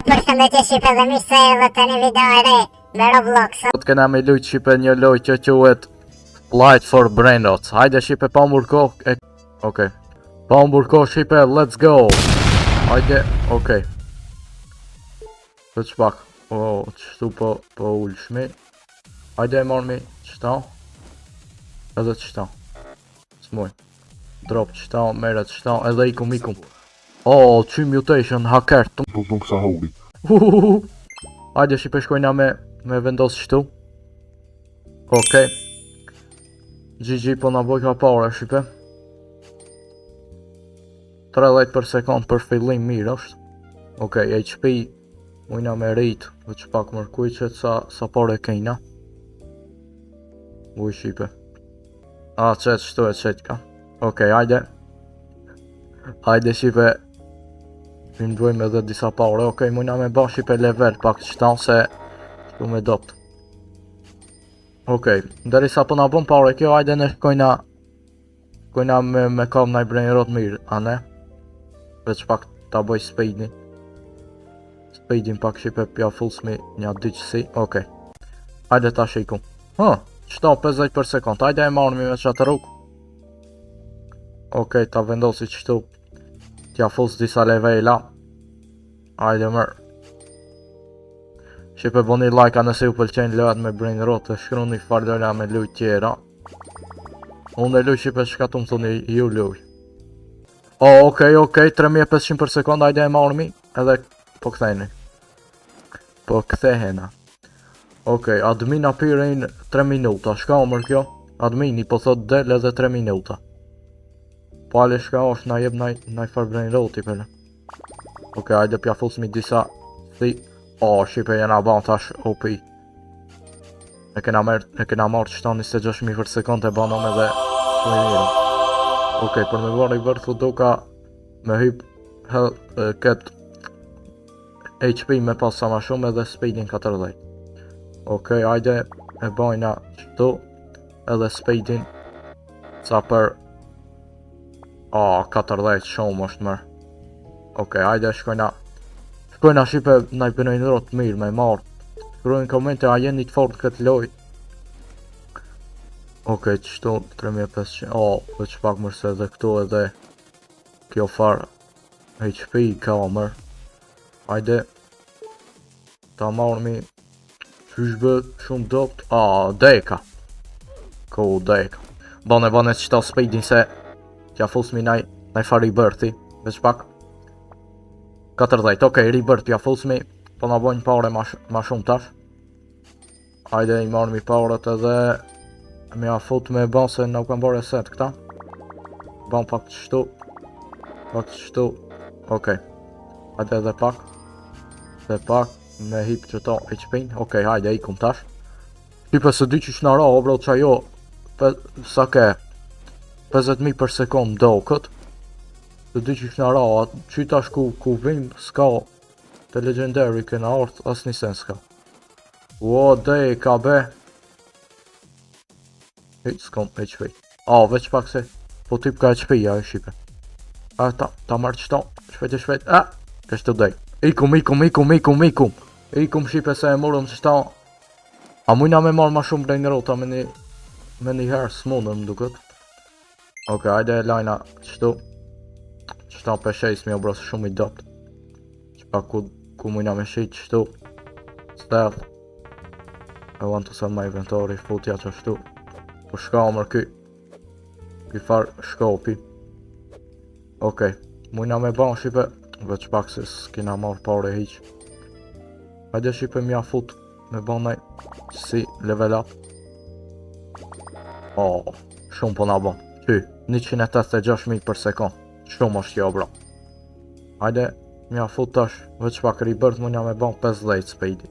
Përshëndetje shipe dhe mirë se erdhët të një video e re me Roblox. Sot kena me lujt shipe një loj që quhet Light for Brainrots. Hajde shipe pa mburko. Okej. Pa mburko shipe, let's go. Hajde, okej. Veç pak. Qështu po ullshmi. Hajde e marmi qëta. Edhe qëta. S'moj. Drop qëta, meret qëta, edhe ikum. Qy mutation, hacker. Nuk sa holi. Hajde shipe shkojna me vendos qëtu. Okej. GG po na boj ka pare shipe. 30 për sekund për fillim mirë është. Okej, HP mujna me rrit. Veç pak mërkujqet sa pare kejna. Uj shipe. Qet qëtu e qet ka. Okej, hajde. Hajde shipe. Ndojmë edhe disa pare. Okej, mujna me ba shipe level pak qëta se shtu me dopt. Okej, nderi sa po na bon pare kjo, hajde ne shkojna me kam naj brainrot mirë, a ne? Veç pak ta boj speedin. Speedin pak shipe pja fullsmi një dyqësi, okej. Hajde ta shikum. Qëta 50 për sekund, hajde e marmi me qatë rrug. Okej, ta vendosi qëtu. Tja fullës disa levela. Hajde mërë. Shipe boni like nëse ju pëlqenjë lojat me brainrot. Shkru një fardolla me luj tjera. Unë e luj shipe shka të më thoni ju luj. Okej, 3500 për sekund. Hajde e marmi. Edhe po këthejni. Po këthehena. Okej, admina pirejnë 3 minuta. Shka omër kjo? Admini po thot del edhe 3 minuta. Pale shka është na jeb naj farbren roti pële. Okej, hajde pja fullsmi disa thi. Shipe jena ban tash OP. E kena marrë qëta 26.000 për sekund e banom edhe shumë mirë. Okej, për me bërë i vërthu doka me hyp këtë HP me pas sa ma shumë edhe speedin 40. Okej, hajde e bajna qëtu edhe speedin ca për 40 shumë është mërë. Okej, hajde shkojna shipe naj bënojnë rot mirë me marë. Shkrujnë komente a jeni të fort këtë loj. Okej, qështu 3500. Veç pak mërse edhe këtu edhe kjo farë HP ka mërë. Hajde ta marmi qyshbë shumë dopt. Deka. Deka. Bane qëta speedin se tja fullsmi naj farë i bërti. Veç pak 40, okej, rebirth ja fullsmi. Po na bojnë pare ma shumë tash. Hajde i marmi paret edhe me a fut me ban se nuk kam bërë set këta. Ban pak qështu. Okej. Hajde edhe pak. Me hip qëta HP-n. Okej, hajde ikum tash. Shipe se dy që shnara, bro qa jo. Sa ke 50.000 për sekund do këtë. Të dy që shnara, që tash ku vim s'ka të legendary këna art as një sen s'ka. Dhe ka be. S'kom HP. Veç pak se po tip ka HP ja e shipe. Ta marrë qëta. Shpejt. Kështë të dej. Ikum. Ikum shipe se e murëm qëta. A mujna me marrë ma shumë brainrota me një herë s'mundëm duket. Okej, hajde e lajna qëtu. Qëta për shejs mi obrosë shumë i dopt. Qëpa ku mujna me shejt qëtu. Stealth. I want to sell my inventory. Futja qështu. Po shka omër ky farë shkopi. Okej. Mujna me ban shipe. Veç pak se s'kina marrë pare hiq. Hajde shipe mja fut. Me ban naj si level up. Shumë po na ban. 186.000 për sekund. Shumë është jo bro. Hajde, mja fut tash. Veç pak rebirth mujna me ban 50 speedi.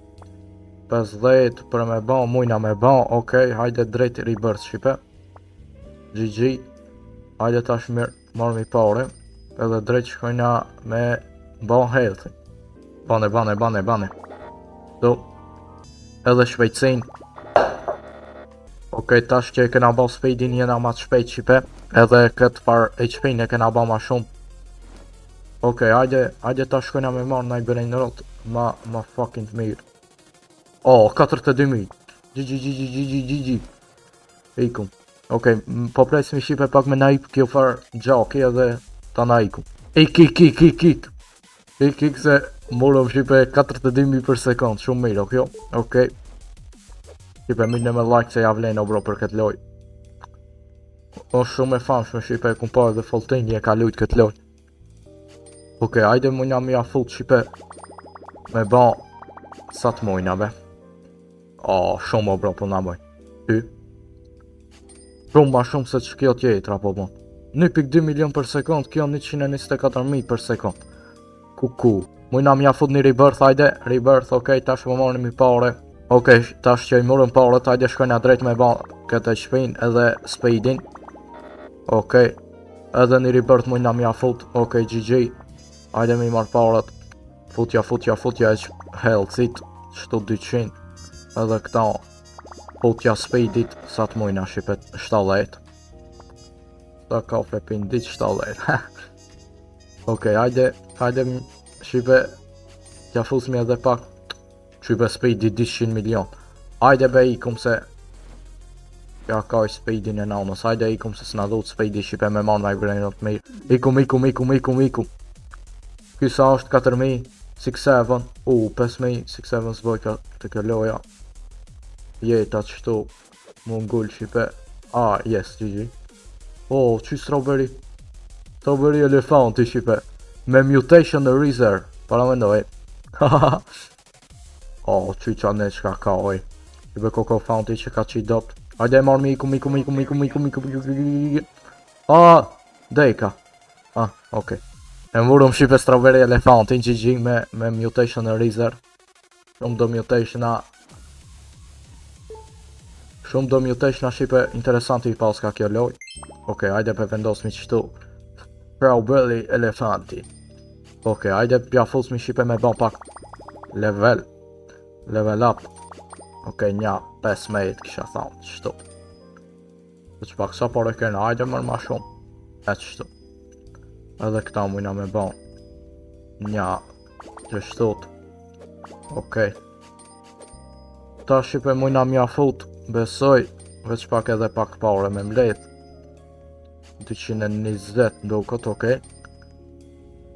50 për me ban, mujna me ban. Okej, hajde drejt rebirth shipe. GG. Hajde tash mirë, marmi pare. Edhe drejt shkojna me ban health. Bane. Do. Edhe shpejtësin. Okej, tash që e kena ban speedin jena ma të shpejt shipe. Edhe këtë par HP-n e kena ba ma shumë. Okej, hajde ta shkojna me marrë na i brain rot ma fucking mirë. Oh, 42.000. GG. Ikum. Okej, po pres mi shipe pak me na ip kjo far gjaki edhe ta na ikum. Ik. Ik se morëm shipe 42.000 për sekund, shumë mirë, okej. Shipe mirë me like se ja vlen o bro për këtë loj. O shumë e famshme shipe kum pa edhe Folteni e ka lujt këtë loj. Okej, hajde mujna mi afut shipe me ba sa të mujna be. O, shumë o bro po na boj. Ty. Shumë ma shumë se që kjo tjetra po bon. 1.2 milion për sekund, kjo 124.000 për sekund. Kuku. Mujna mi afut një rebirth, hajde. Rebirth, okej, tash më morëm i pare. Okej, tash që i morëm pare, hajde shkojna drejt me ba këtë shpin edhe speedin. Okej. Edhe një rebirth mujna mi afut. Okej, GG. Hajde mi marr parat. Futja e healthit. Shtu 200. Edhe këta futja speedit sa të mujna shipet 70. Ta kafe pindit 70. Okej, hajde shipe tja fusmi edhe pak shipe speedit 200 milion. Hajde be ikum se ja ka i speedin e nanës. Hajde ikum se s'na dhut speedi shipe me marrë na i brainot mirë. Ikum. Kysa është 4.000, 6-7, 5.000, 6-7 s'boj të këlloja. Jeta qëtu, mungull shipe. Yes, GG. Që strawberry? Strawberry elefanti shipe. Me mutation në reserve, para me ndoj. Që qa ne qka ka oj. Shipe koko founti që ka qi dopt. Hajde marrë mi ikum. Dejka. Okej. E murëm shipe strawberry elefantin GG me mutation në reserve. Shumë do mutationa shipe interesanti i pas ka kjo loj. Okej, hajde pe vendosmi qështu strawberry elefanti. Okej, hajde pja fusmi shipe me ba pak level up. Okej, nja 15 kisha thonë qështu. Që pak sa pare kena, hajde mërë ma shumë. Qështu. Edhe këta mujna me ba nja qështot. Okej. Ta shipe mujna mja fut. Besoj veç pak edhe pak pare me mlet. 220 ndokot, okej.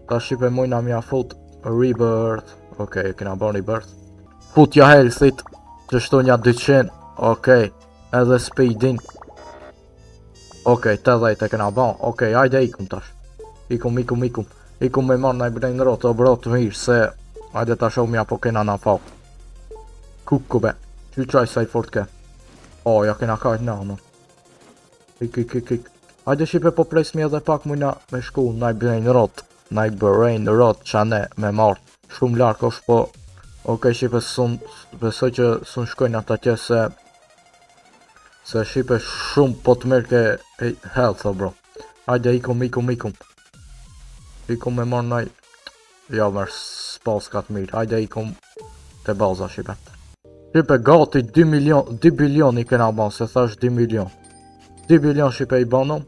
Ta shipe mujna mja fut rebirth. Okej, kena ba rebirth. Futja healthit qështu nja 200. Okej. Edhe speedin. Okej, 80 e kena ba. Okej, hajde ikum tash. Ikum me marrë na i brain rot, o bro të mirë se hajde ta shoh mja po kena na fal. Kuku be, që qaj sa i fort ke. Ja kena kajt na no. Ik. Hajde shipe po presmi edhe pak mujna me shku na i brain rot qa ne me marrë. Shumë lark është po. Okej shipe besoj që sun shkojnë ata tje se shipe shumë po të mirë ke health o bro. Hajde ikum. Ikum me marrë naj. Ja mërë s'pas ka të mirë. Hajde ikum të baza shipe. Shipe gati 2 bilion i kena ban, se thash 2 milion. 2 bilion shipe i banom.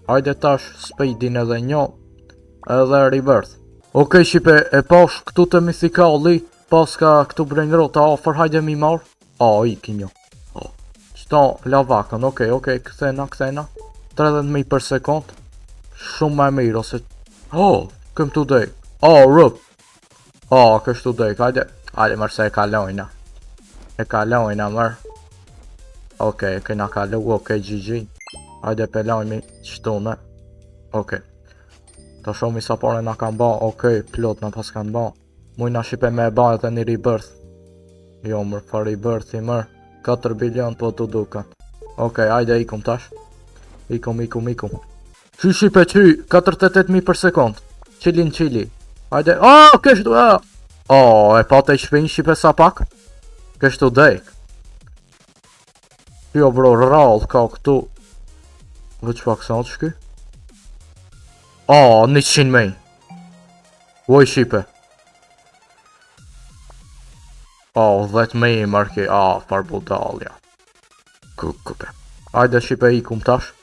Hajde tash speedin edhe njo. Edhe rebirth. Okej shipe e pash këtu të mythicalli. Pas ka këtu brain rota offer, hajde mi marrë. Iki njo. Qëta lavakën, okej, këthena. 30.000 për sekund. Shumë me mirë ose. Këm të dek. Rëp. Kështu dek, hajde mërë se e kalojna. Mërë. Okej, këna kalu, GG. Hajde pelojmi qëtune. Okej. Ta shomi sa pare na kanë ba, plot na pas kanë ba. Mujna shipe me ba edhe një rebirth. Jo mërë, fa rebirth i mërë. 4 bilion po të dukan. Okej, hajde ikum tash. Ikum. Qy shipe 48.000 për sekund. Qili. Hajde, kështu, e pa të shpin shipe sa pak. Kështu dek. Jo bro, rall ka këtu. Vëq pak sa të shky. 100.000. Voj shipe. 10.000 mërki, par budalja. Kukupe. Hajde shipe ikum tash.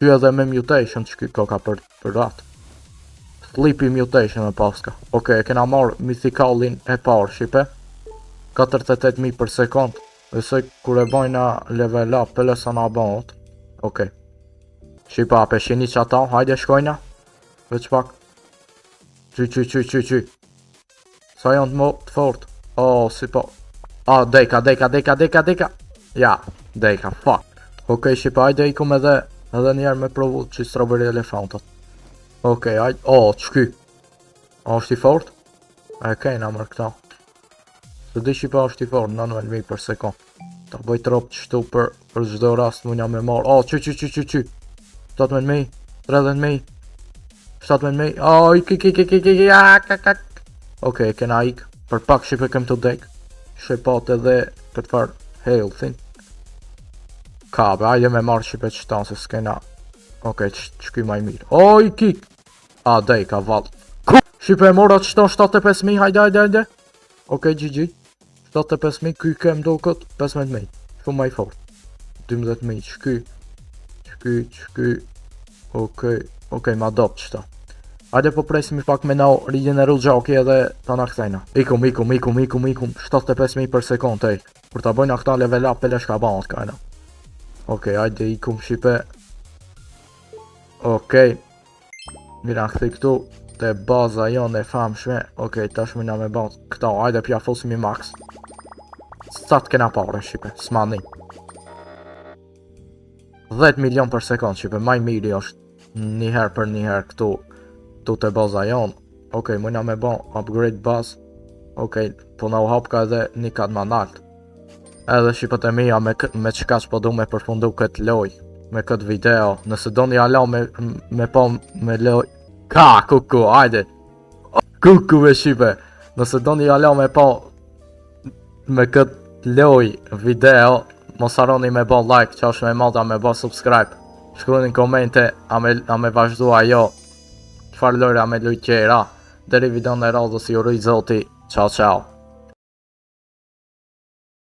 Ty edhe me mutation që ka për ratë. Flippy Mutation e paska. Okej, kena marrë Mythicalin e parë, shipe. 48.000 për sekund. Dhe se kur e bojna level up, pële sa na bëhot. Okej. Shipa, peshini që ata, hajde shkojna. Veç pak. Qy. Sa janë të fort. Oh, si po. Ah, deka. Ja, deka, fuck. Okej, shipa, hajde ikum edhe njerë me provu që strawberry elefantat. Okej, hajde. Oh, qky. Është i fort? E kejna mërë këta. Se di shipa është i fort, 9.000 për sekund. Ta bëj trop qështu për çdo rast mund jam me marrë. Oh, qy. 17.000, 30.000, 17.000. Oh, ik. Okej, kena ik. Për pak shipe kem të dek. Shepat edhe këtë farë healthin. Kabe, hajde me marrë shipe qëta se s'kena. Okej, qëky maj mirë. Oh, ik. A, dek, a val. Shipe e mora qëta 75.000, hajde. Okej, GG. 75.000, kuj kem do këtë 15.000. Shumë maj fort. 12.000, qky. Okej, ma dop qëta. Hajde po presim i pak me nau rigeneru gjaki edhe ta na kthejna. Ikum. 75.000 për sekund, ej. Kur ta bojna këta level up, pele shka banët kajna. Okej, hajde ikum shipe. Okej. Mira këthi këtu. Te baza jonë e famshme. Okej, tash mina me ban këta. Hajde pja fosimi max. Sa të kena pare shipe, s'mani. 10 milion për sekund shipe, maj miri është njëherë për njëherë këtu te baza jonë. Okej, mëna me bon upgrade baz. Okej, po na u hap ka edhe një kat ma nalt. Edhe shipët e mija me qka që po du me përfundu këtë loj, me këtë video. Nëse do një alo me po me loj. Ka, kuku, hajde. Kuku me shipe. Nëse do një alo me po me këtë loj video, mos harroni me bo like, që është me modha me bo subscribe. Shkruni në komente a me vazhdu ajo çfarë lojra me luj qera. Deri video në radhës ju rëj zoti. Ciao.